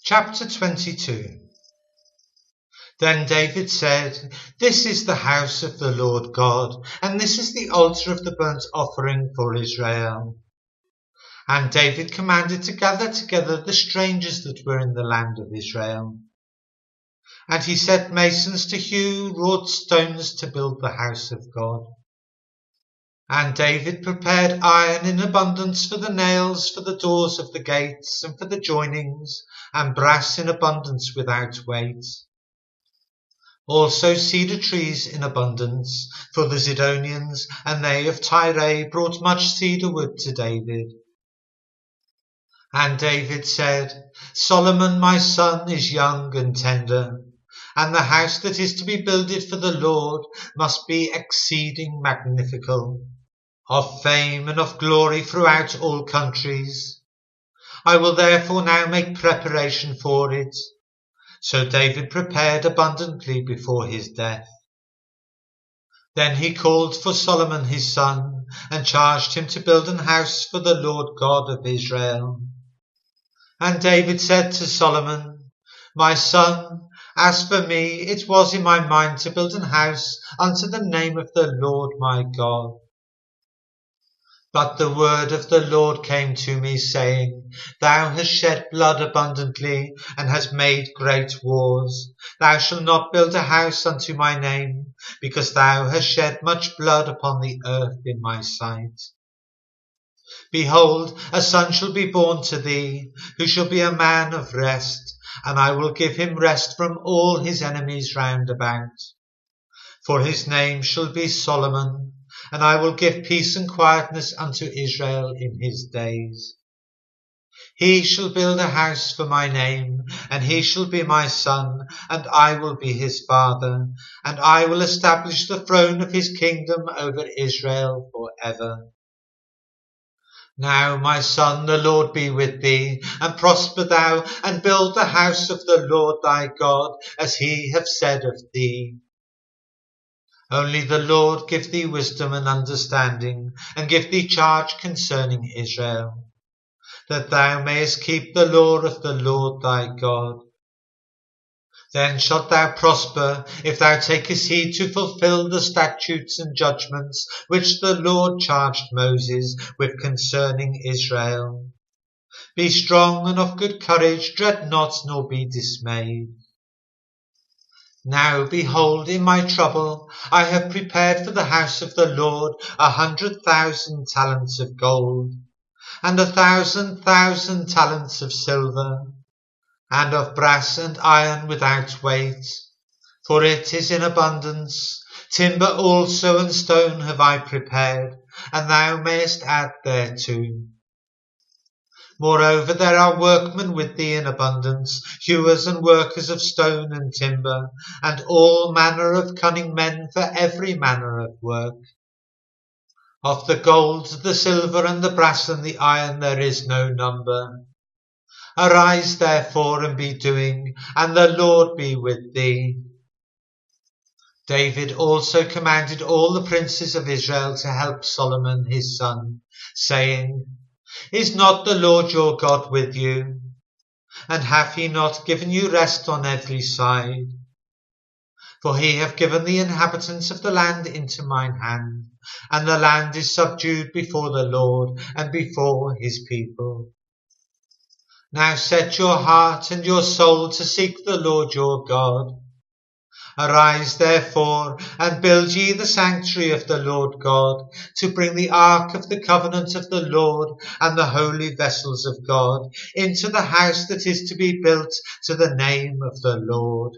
Chapter 22. Then David said, "This is the house of the Lord God, and this is the altar of the burnt offering for Israel." And David commanded to gather together the strangers that were in the land of Israel. And he set masons to hew wrought stones to build the house of God. And David prepared iron in abundance for the nails, for the doors of the gates, and for the joinings, and brass in abundance without weight. Also cedar trees in abundance, for the Zidonians and they of Tyre brought much cedar wood to David. And David said, "Solomon my son is young and tender, and the house that is to be builded for the Lord must be exceeding magnifical, of fame and of glory throughout all countries. I will therefore now make preparation for it." So David prepared abundantly before his death. Then he called for Solomon his son, and charged him to build an house for the Lord God of Israel. And David said to Solomon, "My son, as for me, it was in my mind to build an house unto the name of the Lord my God. But the word of the Lord came to me, saying, Thou hast shed blood abundantly, and hast made great wars. Thou shalt not build a house unto my name, because thou hast shed much blood upon the earth in my sight. Behold, a son shall be born to thee, who shall be a man of rest, and I will give him rest from all his enemies round about. For his name shall be Solomon, and I will give peace and quietness unto Israel in his days. He shall build a house for my name, and he shall be my son, and I will be his father, and I will establish the throne of his kingdom over Israel for ever. Now, my son, the Lord be with thee, and prosper thou, and build the house of the Lord thy God, as he hath said of thee. Only the Lord give thee wisdom and understanding, and give thee charge concerning Israel, that thou mayest keep the law of the Lord thy God. Then shalt thou prosper, if thou takest heed to fulfill the statutes and judgments which the Lord charged Moses with concerning Israel. Be strong and of good courage, dread not, nor be dismayed. Now, behold, in my trouble I have prepared for the house of the Lord 100,000 talents of gold, and 1,000,000 talents of silver, and of brass and iron without weight, for it is in abundance. Timber also and stone have I prepared, and thou mayest add thereto. Moreover, there are workmen with thee in abundance, hewers and workers of stone and timber, and all manner of cunning men for every manner of work. Of the gold, the silver, and the brass, and the iron there is no number. Arise therefore and be doing, and the Lord be with thee." David also commanded all the princes of Israel to help Solomon his son, saying, "Is not the Lord your God with you? And hath he not given you rest on every side? For he hath given the inhabitants of the land into mine hand, and the land is subdued before the Lord and before his people. Now set your heart and your soul to seek the Lord your God. Arise therefore, and build ye the sanctuary of the Lord God, to bring the ark of the covenant of the Lord and the holy vessels of God into the house that is to be built to the name of the Lord.